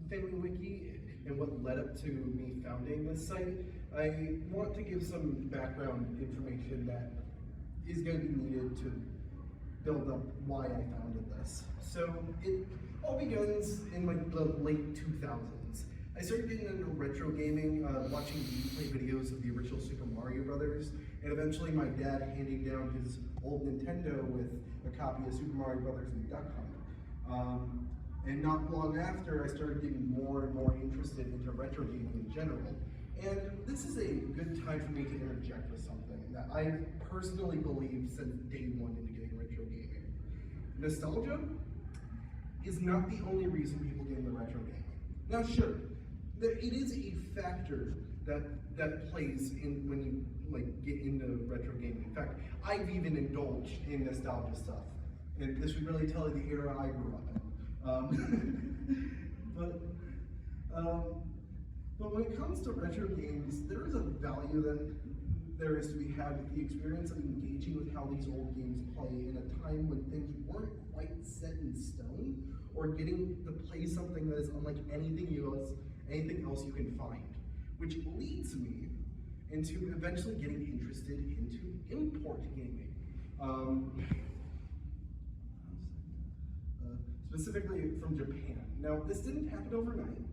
FamiWiki and what led up to me founding this site, I want to give some background information that is going to be needed to build up why I founded this. So it all begins in like the late 2000s. I started getting into retro gaming, watching gameplay videos of the original Super Mario Brothers, and eventually my dad handed down his old Nintendo with a copy of Super Mario Brothers and Duck Hunt. And not long after, I started getting more and more interested into retro gaming in general. And this is a good time for me to interject with something that I personally believe since day one into getting retro gaming. Nostalgia is not the only reason people get into retro gaming. Now sure, it is a factor that plays in when you get into retro gaming. In fact, I've even indulged in nostalgia stuff. And this would really tell you the era I grew up in. But when it comes to retro games, there is a value that there is to be had with the experience of engaging with how these old games play in a time when things weren't quite set in stone, or getting to play something that is unlike anything else you can find. Which leads me into eventually getting interested into import gaming. Specifically from Japan. Now, this didn't happen overnight.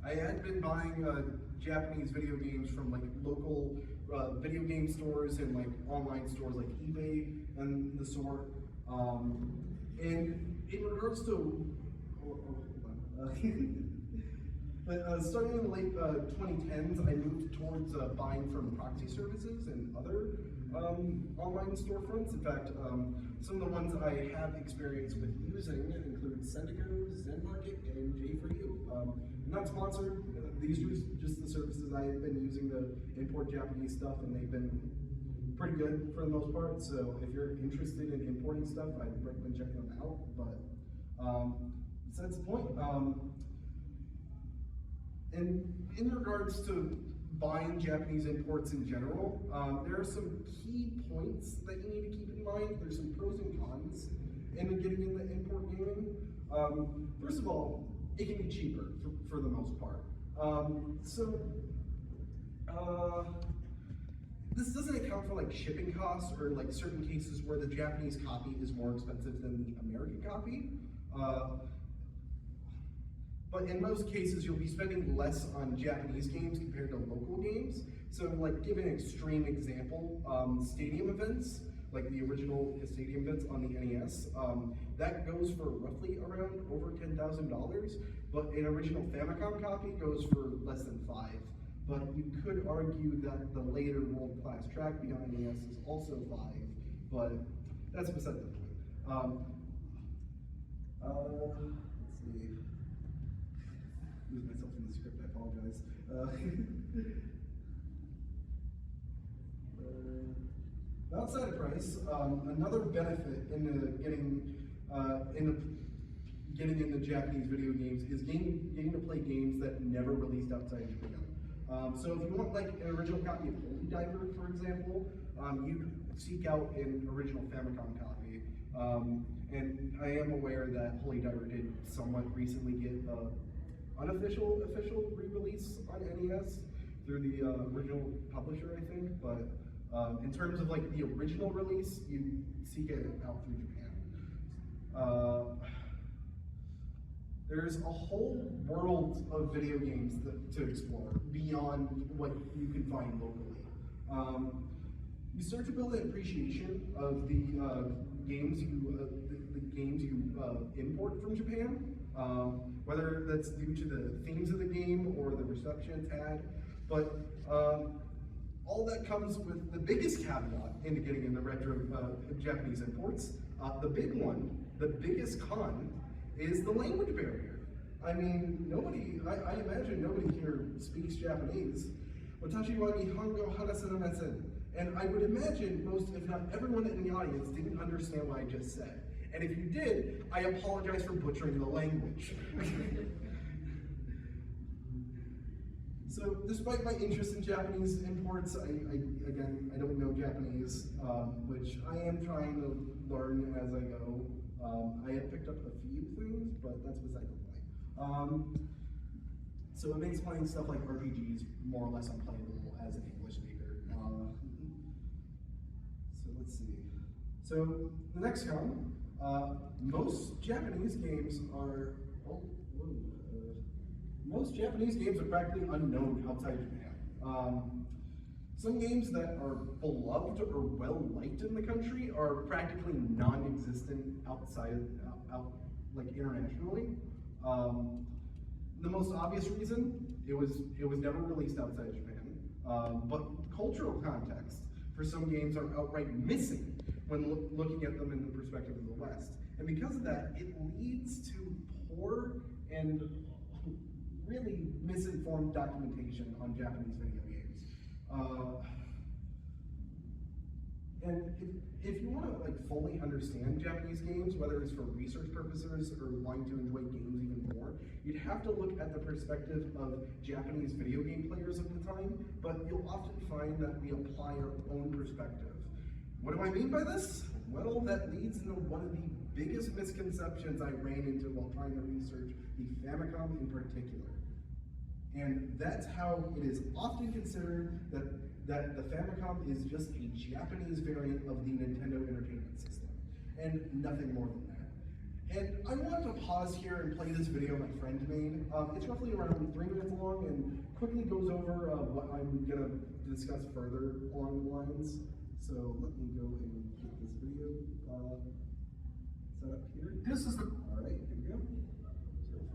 I had been buying Japanese video games from like local video game stores and like online stores like eBay and the sort. And in regards to, starting in the late 2010s, I moved towards buying from proxy services and other online storefronts. In fact, some of the ones I have experience with using include Sendigo, ZenMarket, and J4U. Not sponsored. These are just the services I have been using to import Japanese stuff, and they've been pretty good for the most part. So if you're interested in importing stuff, I'd recommend checking them out. But besides the point, and in regards to buying Japanese imports in general, there are some key points that you need to keep in mind. There's some pros and cons in getting into import gaming. First of all, it can be cheaper for the most part. This doesn't account for like shipping costs or like certain cases where the Japanese copy is more expensive than the American copy. But in most cases, you'll be spending less on Japanese games compared to local games. So like, give an extreme example, stadium events, like the original stadium events on the NES, that goes for roughly around over $10,000, but an original Famicom copy goes for less than $5,000. But you could argue that the later world-class track behind NES is also $5,000, but that's beside the point. Let's see. Lose myself in the script, I apologize. Outside of price, another benefit in getting into Japanese video games is getting to play games that never released outside Japan. So if you want like an original copy of Holy Diver, for example, you seek out an original Famicom copy. And I am aware that Holy Diver did somewhat recently get unofficial re-release on NES through the original publisher, I think. But in terms of like the original release, you seek it out through Japan. There's a whole world of video games to explore beyond what you can find locally. You start to build an appreciation of the games you import from Japan, whether that's due to the themes of the game or the reception it's had. But all that comes with the biggest caveat into getting into retro Japanese imports. The big one, the biggest con, is the language barrier. I mean, I imagine nobody here speaks Japanese. Watashi wa Nihongo harasenamasen. And I would imagine most, if not everyone in the audience, didn't understand what I just said. And if you did, I apologize for butchering the language. So, despite my interest in Japanese imports, again, I don't know Japanese, which I am trying to learn as I go. I have picked up a few things, but that's beside the point. So it makes playing stuff like RPGs more or less unplayable as an English speaker. So let's see. So the next column, most Japanese games are practically unknown outside Japan. Some games that are beloved or well liked in the country are practically non-existent outside, like internationally. The most obvious reason, it was never released outside Japan, but cultural context for some games are outright missing when looking at them in the perspective of the West. And because of that, it leads to poor and really misinformed documentation on Japanese video games. And if you want to fully understand Japanese games, whether it's for research purposes or wanting to enjoy games even more, you'd have to look at the perspective of Japanese video game players of the time, but you'll often find that we apply our own perspective. What do I mean by this? Well, that leads into one of the biggest misconceptions I ran into while trying to research the Famicom in particular. And that's how it is often considered that the Famicom is just a Japanese variant of the Nintendo Entertainment System, and nothing more than that. And I want to pause here and play this video my friend made. It's roughly around 3 minutes long and quickly goes over what I'm gonna discuss further along the lines. So let me go and get this video set up here. All right, here we go. So if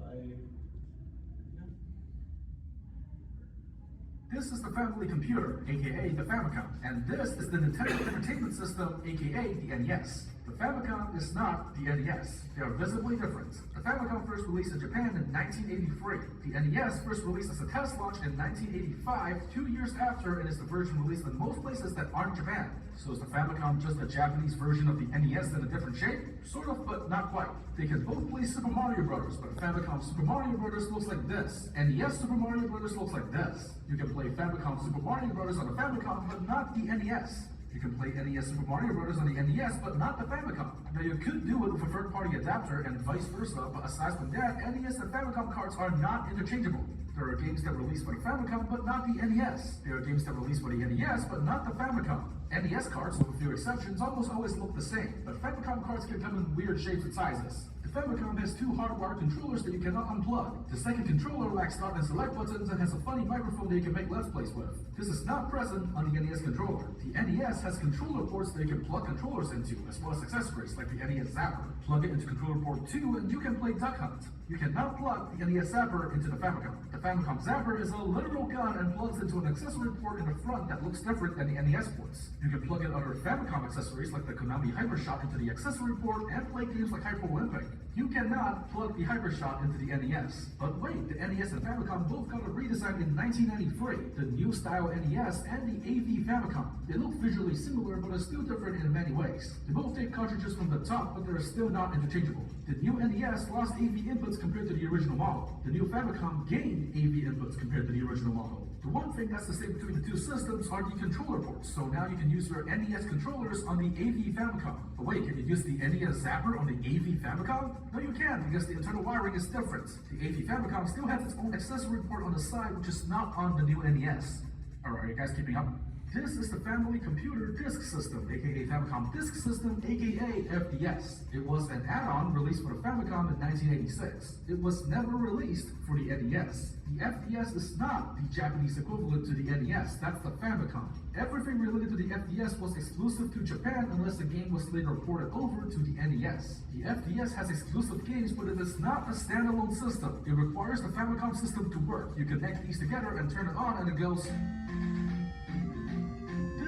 This is the family computer, aka the Famicom, and this is the Nintendo Entertainment System, aka the NES. The Famicom is not the NES. They are visibly different. The Famicom first released in Japan in 1983. The NES first released as a test launch in 1985, 2 years after, and is the version released in most places that aren't Japan. So is the Famicom just a Japanese version of the NES in a different shape? Sort of, but not quite. They can both play Super Mario Bros., but Famicom Super Mario Bros. Looks like this. NES Super Mario Bros. Looks like this. You can play Famicom Super Mario Bros. On the Famicom, but not the NES. You can play NES Super Mario Bros. On the NES, but not the Famicom. Now you could do it with a third-party adapter and vice versa, but aside from that, NES and Famicom cards are not interchangeable. There are games that release for the Famicom, but not the NES. There are games that release for the NES, but not the Famicom. NES cards, with a few exceptions, almost always look the same, but Famicom cards can come in weird shapes and sizes. The Famicom has 2 hardwired controllers that you cannot unplug. The second controller lacks start and select buttons and has a funny microphone that you can make Let's Plays with. This is not present on the NES controller. The NES has controller ports that you can plug controllers into, as well as accessories like the NES Zapper. Plug it into controller port 2 and you can play Duck Hunt. You cannot plug the NES Zapper into the Famicom. The Famicom Zapper is a literal gun and plugs into an accessory port in the front that looks different than the NES ports. You can plug in other Famicom accessories like the Konami Hypershot into the accessory port and play games like Hyper Olympic. You cannot plug the Hypershot into the NES. But wait, the NES and Famicom both got a redesign in 1993, the new style NES and the AV Famicom. They look visually similar but are still different in many ways. They both take cartridges from the top, but they're still not interchangeable. The new NES lost AV inputs compared to the original model. The new Famicom gained AV inputs compared to the original model. The one thing that's the same between the two systems are the controller ports, so now you can use your NES controllers on the AV Famicom. But wait, can you use the NES Zapper on the AV Famicom? No, you can't, because the internal wiring is different. The AV Famicom still has its own accessory port on the side, which is not on the new NES. Alright, are you guys keeping up? This is the Family Computer Disk System, aka Famicom Disk System, aka FDS. It was an add-on released for the Famicom in 1986. It was never released for the NES. The FDS is not the Japanese equivalent to the NES, that's the Famicom. Everything related to the FDS was exclusive to Japan unless the game was later ported over to the NES. The FDS has exclusive games, but it is not a standalone system. It requires the Famicom system to work. You connect these together and turn it on and it goes...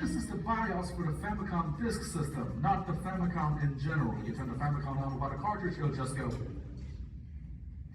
This is the BIOS for the Famicom Disk System, not the Famicom in general. You turn the Famicom on without a cartridge, it'll just go.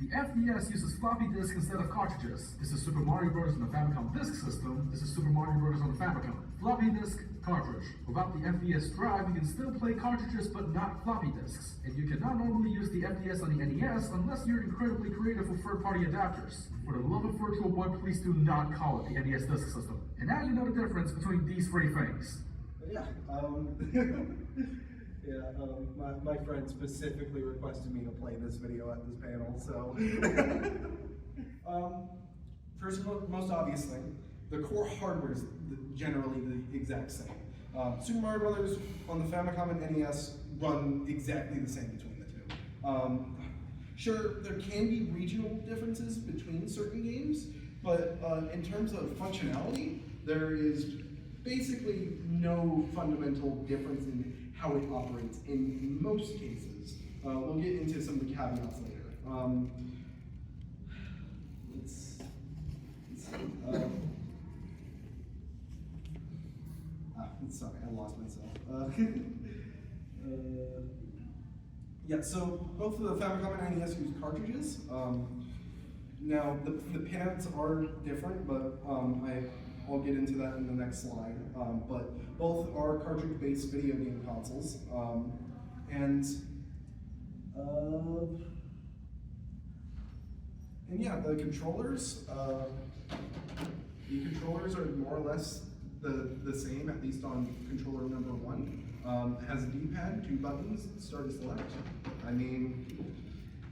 The FDS uses floppy disk instead of cartridges. This is Super Mario Bros. On the Famicom Disk System. This is Super Mario Bros. On the Famicom. Floppy disk, cartridge. Without the FDS drive, you can still play cartridges but not floppy disks. And you cannot normally use the FDS on the NES unless you're incredibly creative with third-party adapters. For the love of Virtual Boy, please do not call it the NES Disk System. And now you know the difference between these three things. Yeah, Yeah, my friend specifically requested me to play this video at this panel, so. First of all, most obvious thing, the core hardware is generally the exact same. Super Mario Brothers on the Famicom and NES run exactly the same between the two. Sure, there can be regional differences between certain games, but in terms of functionality, there is basically no fundamental difference in how it operates in most cases. We'll get into some of the caveats later. Sorry, I lost myself. Yeah, so both of the Famicom and NES use cartridges. Now, the pads are different, but I'll get into that in the next slide. But both are cartridge-based video game consoles. And yeah, the controllers are more or less the same, at least on controller number 1. It has a D-pad, 2 buttons, start and select. I mean,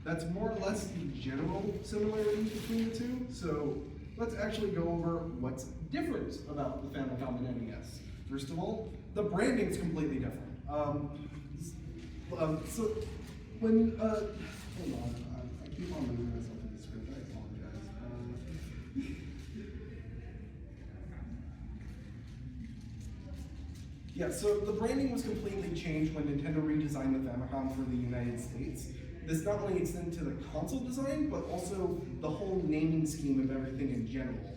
that's more or less the general similarity between the two. So let's actually go over what's different about the Famicom and NES. First of all, the branding's completely different. So when, hold on, I keep on losing myself in the script, I apologize. Yeah, so the branding was completely changed when Nintendo redesigned the Famicom for the United States. This not only extended to the console design, but also the whole naming scheme of everything in general.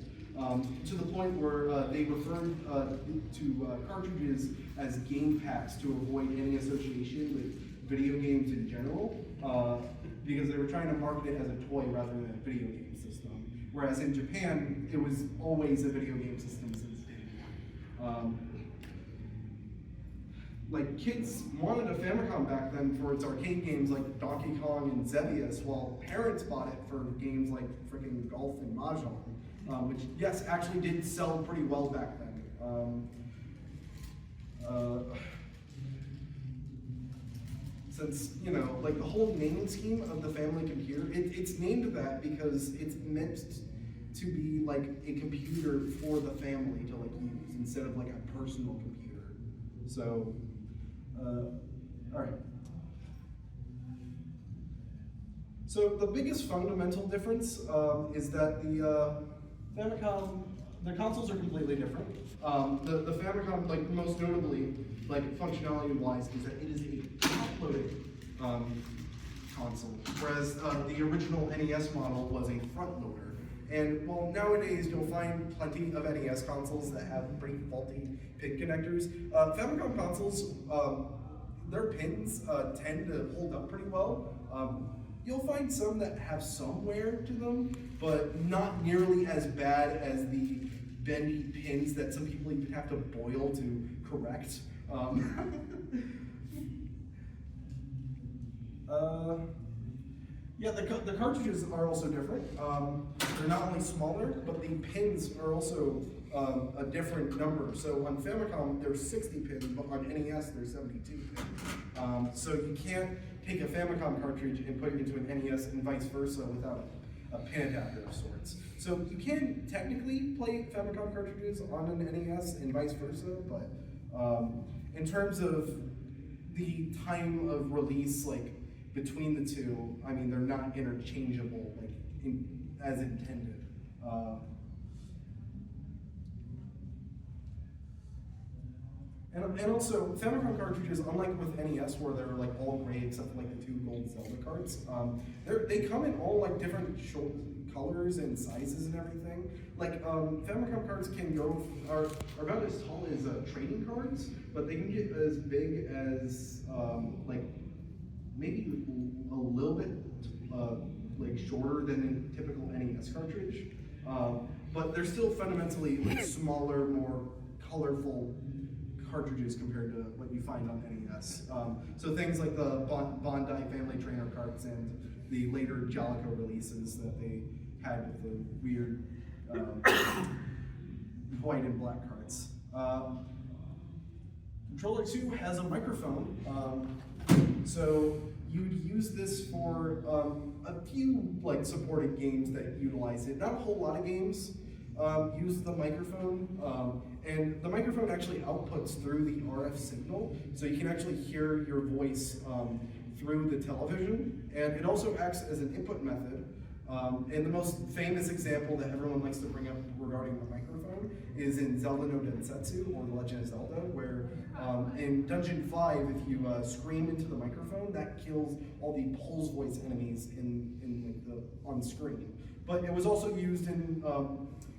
To the point where they referred to cartridges as game packs to avoid any association with video games in general, because they were trying to market it as a toy rather than a video game system. Whereas in Japan, it was always a video game system since day one. Like, kids wanted a Famicom back then for its arcade games like Donkey Kong and Xevious, while parents bought it for games like freaking Golf and Mahjong, which, yes, actually did sell pretty well back then. Since, you know, like the whole naming scheme of the family computer, it's named that because it's meant to be like a computer for the family to like use instead of like a personal computer. So, all right. So the biggest fundamental difference is that the Famicom, the consoles are completely different. The Famicom, like most notably, like functionality-wise, is that it is a top-loaded console, whereas the original NES model was a front-loader. And while nowadays you'll find plenty of NES consoles that have pretty faulty pin connectors, Famicom consoles, their pins tend to hold up pretty well. You'll find some that have some wear to them, but not nearly as bad as the bendy pins that some people even have to boil to correct. Yeah, the cartridges are also different. They're not only smaller, but the pins are also a different number. So on Famicom, there's 60 pins, but on NES, there's 72 pins. So you can't take a Famicom cartridge and put it into an NES and vice versa without a pin adapter of sorts. So you can technically play Famicom cartridges on an NES and vice versa, but in terms of the time of release, like between the two, I mean, they're not interchangeable like as intended. And also, Famicom cartridges, unlike with NES, where they're like all gray except for like the 2 gold Zelda cards, they come in all like different colors and sizes and everything. Like Famicom cards are about as tall as trading cards, but they can get as big as like maybe a little bit like shorter than a typical NES cartridge, but they're still fundamentally like smaller, more colorful cartridges compared to what you find on NES. So things like the Bondi Family Trainer cards and the later Jalico releases that they had with the weird white and black cards. Controller 2 has a microphone, so you'd use this for a few like supported games that utilize it. Not a whole lot of games use the microphone, and the microphone actually outputs through the RF signal, so you can actually hear your voice through the television, and it also acts as an input method. And the most famous example that everyone likes to bring up regarding the microphone is in Zelda no Densetsu, or The Legend of Zelda, where in Dungeon 5, if you scream into the microphone, that kills all the pulse voice enemies on screen. But it was also used in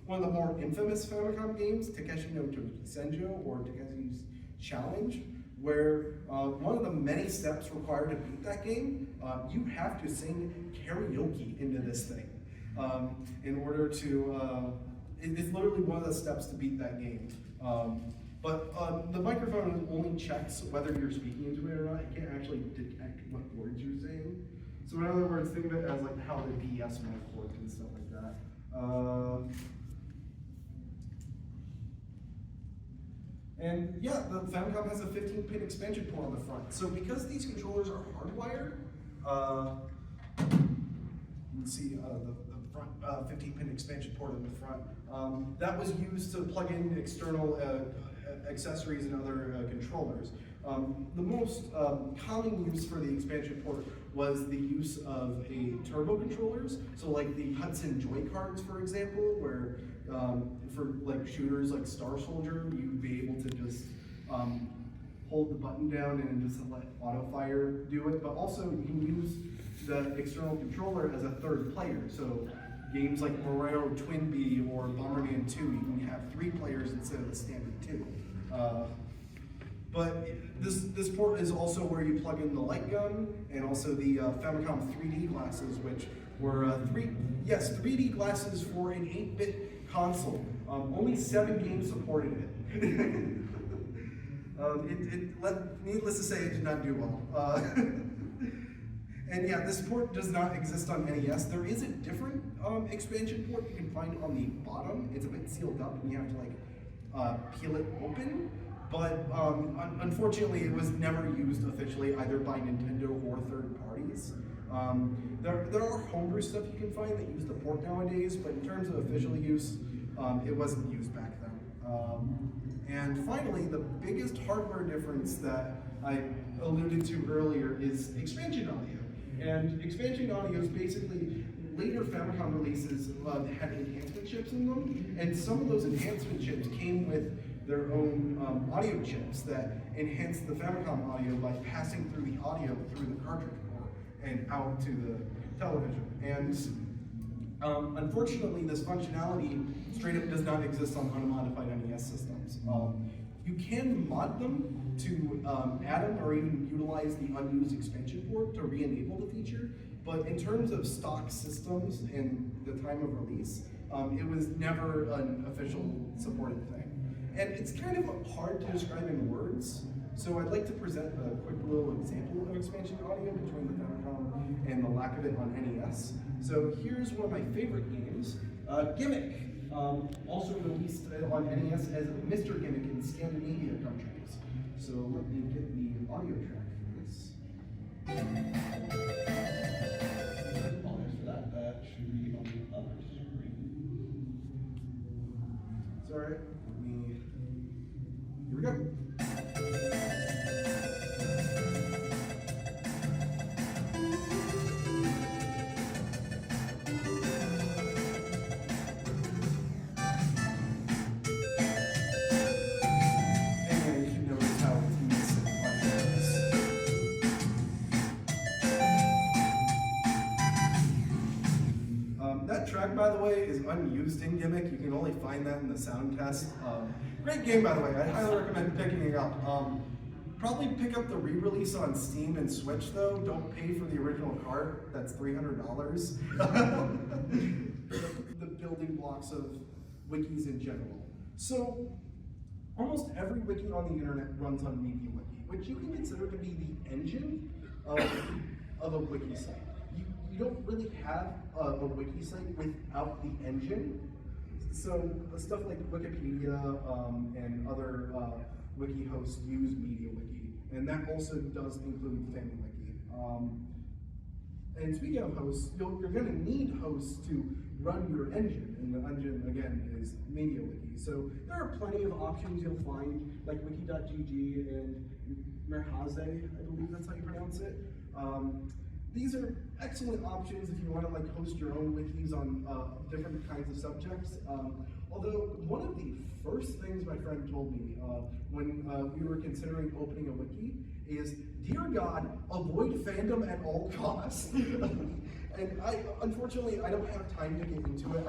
one of the more infamous Famicom games, Takeshi no Senjo, or Takeshi's Challenge, where one of the many steps required to beat that game, you have to sing karaoke into this thing in order to, it's literally one of the steps to beat that game. But the microphone only checks whether you're speaking into it or not. It can't actually detect what words you're saying. So in other words, think of it as like how the DS mic works and stuff like that. And yeah, the Famicom has a 15-pin expansion port on the front. So because these controllers are hardwired, you can see the front 15-pin expansion port in the front. That was used to plug in external accessories and other controllers. The most common use for the expansion port was the use of a turbo controllers. So like the Hudson Joy cards, for example, where for like shooters like Star Soldier, you'd be able to just hold the button down and just let auto fire do it. But also you can use the external controller as a third player. So games like Mario Twinbee or Bomberman 2, you can have 3 players instead of the standard 2. But this port is also where you plug in the light gun and also the Famicom 3D glasses, which were 3D glasses for an 8-bit console. Only 7 games supported it. Needless to say, it did not do well. And yeah, this port does not exist on NES. There is a different expansion port you can find on the bottom. It's a bit sealed up and you have to like peel it open. But unfortunately, it was never used officially either by Nintendo or third parties. There are homebrew stuff you can find that use the port nowadays, but in terms of official use, it wasn't used back then. And finally, the biggest hardware difference that I alluded to earlier is expansion audio. And expansion audio is basically later Famicom releases had enhancement chips in them, and some of those enhancement chips came with their own audio chips that enhanced the Famicom audio by passing through the audio through the cartridge port and out to the television. And unfortunately, this functionality straight up does not exist on unmodified NES systems. You can mod them to add them or even utilize the unused expansion port to re-enable the feature, but in terms of stock systems and the time of release, it was never an official supported thing. And it's kind of hard to describe in words, so I'd like to present a quick little example of expansion audio between the Famicom and the lack of it on NES. So here's one of my favorite games, Gimmick, also released on NES as Mr. Gimmick in Scandinavia countries. So let me get the audio track for this. Apologies for that, that should be on the other screen. It's alright, here we go. That track, by the way, is unused in Gimmick. You can only find that in the sound test. Great game, by the way. I highly recommend picking it up. Probably pick up the re-release on Steam and Switch, though. Don't pay for the original cart. That's $300. The building blocks of wikis in general. So, almost every wiki on the internet runs on FamiWiki, which you can consider to be the engine of a wiki site. You don't really have a wiki site without the engine. So stuff like Wikipedia and other wiki hosts use MediaWiki, and that also does include FamiWiki. And speaking of hosts, you're going to need hosts to run your engine, and the engine, again, is MediaWiki. So there are plenty of options you'll find, like wiki.gg and Merhaze, I believe that's how you pronounce it. These are excellent options if you want to like host your own wikis on different kinds of subjects. Although one of the first things my friend told me when we were considering opening a wiki is, dear God, avoid fandom at all costs. And unfortunately, I don't have time to get into it.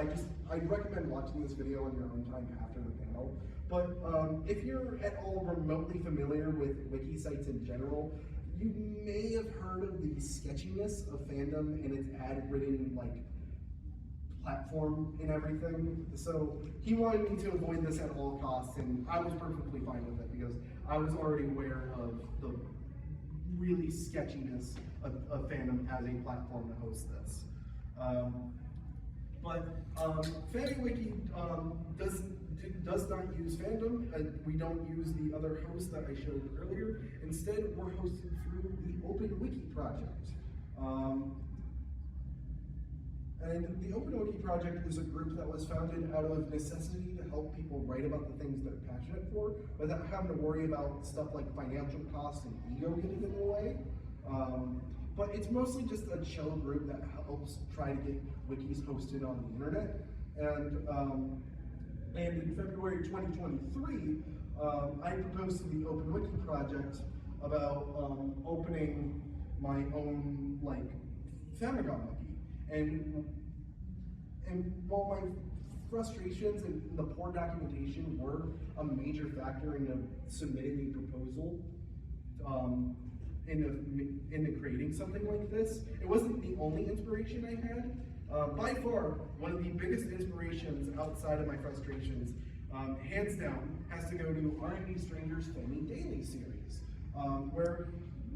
I'd recommend watching this video on your own time after the panel. But if you're at all remotely familiar with wiki sites in general, you may have heard of the sketchiness of fandom and its ad-ridden like platform and everything. So he wanted me to avoid this at all costs, and I was perfectly fine with it because I was already aware of the really sketchiness of fandom as a platform to host this. FamiWiki does not use fandom. We don't use the other host that I showed earlier. Instead, we're hosted through the OpenWiki project. And the OpenWiki project is a group that was founded out of necessity to help people write about the things they're passionate for, without having to worry about stuff like financial costs and ego getting in the way. But it's mostly just a chill group that helps try to get wikis hosted on the internet. And in February 2023, I proposed to the OpenWiki project about opening my own like Famicom wiki. And while my frustrations and the poor documentation were a major factor into submitting a proposal into creating something like this, it wasn't the only inspiration I had. By far, one of the biggest inspirations outside of my frustrations, hands down, has to go to R&D Stranger's Fami Daily series, where,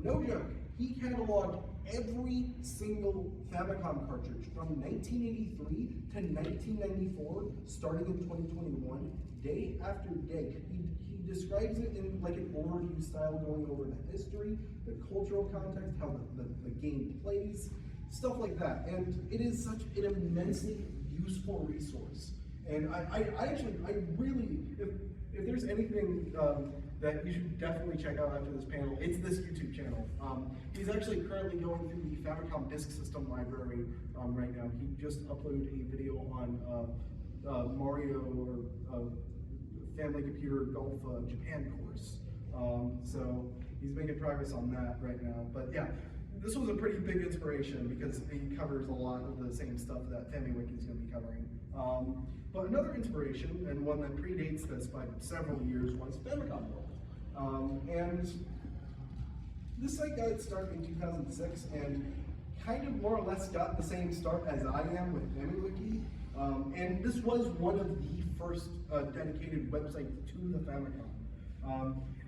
no joke, he cataloged every single Famicom cartridge from 1983 to 1994, starting in 2021, day after day. He describes it in like an overview style, going over the history, the cultural context, how the game plays, stuff like that. And it is such an immensely useful resource. And I really, if there's anything that you should definitely check out after this panel, it's this YouTube channel. He's actually currently going through the Famicom Disk System library right now. He just uploaded a video on Mario or Family Computer Golf Japan course. So he's making progress on that right now. But yeah, this was a pretty big inspiration because it covers a lot of the same stuff that FamiWiki is going to be covering. But another inspiration, and one that predates this by several years, was Famicom World. And this site got its start in 2006 and kind of more or less got the same start as I am with FamiWiki. And this was one of the first dedicated websites to the Famicom.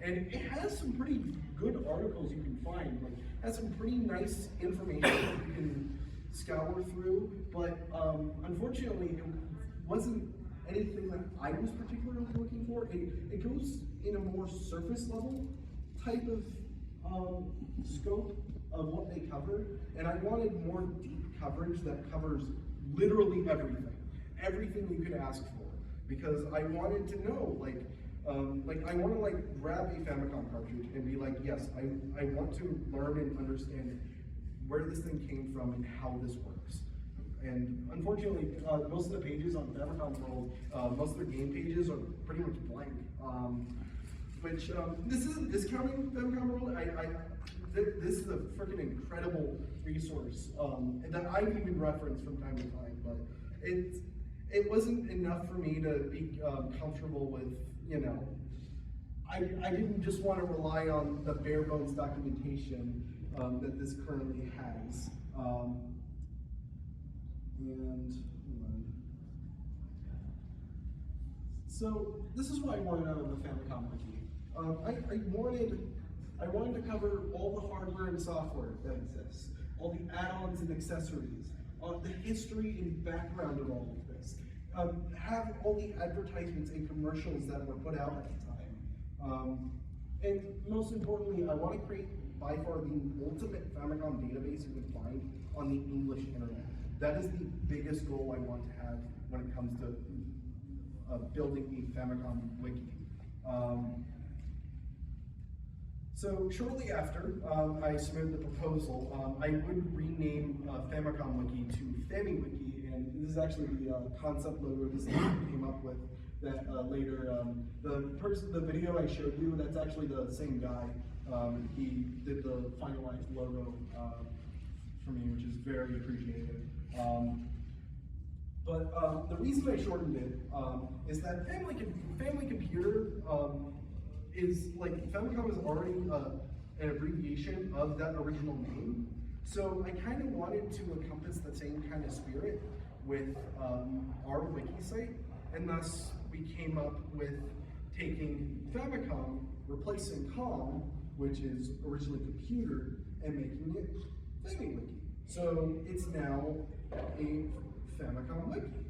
And it has some pretty good articles you can find. Like, it has some pretty nice information that you can scour through, but unfortunately, it wasn't anything that I was particularly looking for. It goes in a more surface level type of scope of what they cover, and I wanted more deep coverage that covers literally everything you could ask for, because I wanted to know, I want to like grab a Famicom cartridge and be like, yes, I want to learn and understand where this thing came from and how this works. And unfortunately, most of the pages on Famicom World, most of their game pages are pretty much blank. Which this isn't discounting Famicom World. This is a freaking incredible resource that I even reference from time to time, but it wasn't enough for me to be comfortable with, you know, I didn't just want to rely on the bare bones documentation that this currently has. So this is what I wanted out of the Famicom Wiki. I wanted to cover all the hardware and software that exists, all the add-ons and accessories, the history and background of all of this, have all the advertisements and commercials that were put out at the time, And most importantly, I want to create by far the ultimate Famicom database you can find on the English internet. That is the biggest goal I want to have when it comes to building a Famicom wiki. So shortly after I submitted the proposal, I would rename Famicom Wiki to FamiWiki, and this is actually the concept logo this came up with. That later, the video I showed you, that's actually the same guy. He did the finalized logo for me, which is very appreciated. But the reason I shortened it is that Family Computer is like, Famicom is already an abbreviation of that original name. So I kind of wanted to encompass the same kind of spirit with our wiki site, and thus we came up with taking Famicom, replacing com, which is originally computer, and making it FamiWiki. So it's now a Famicom wiki.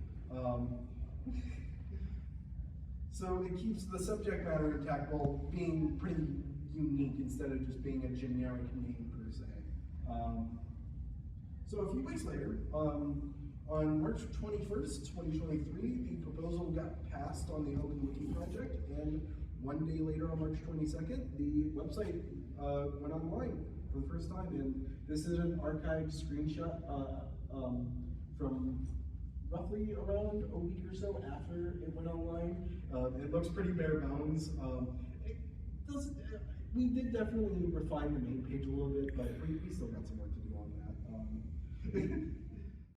So it keeps the subject matter intact while being pretty unique instead of just being a generic name per se. So a few weeks later, on March 21st, 2023, the proposal got passed on the OpenWiki project, and one day later, on March 22nd, the website went online for the first time, and this is an archived screenshot from roughly around a week or so after it went online. It looks pretty bare bones. We did definitely refine the main page a little bit, but we still got some work to do on that.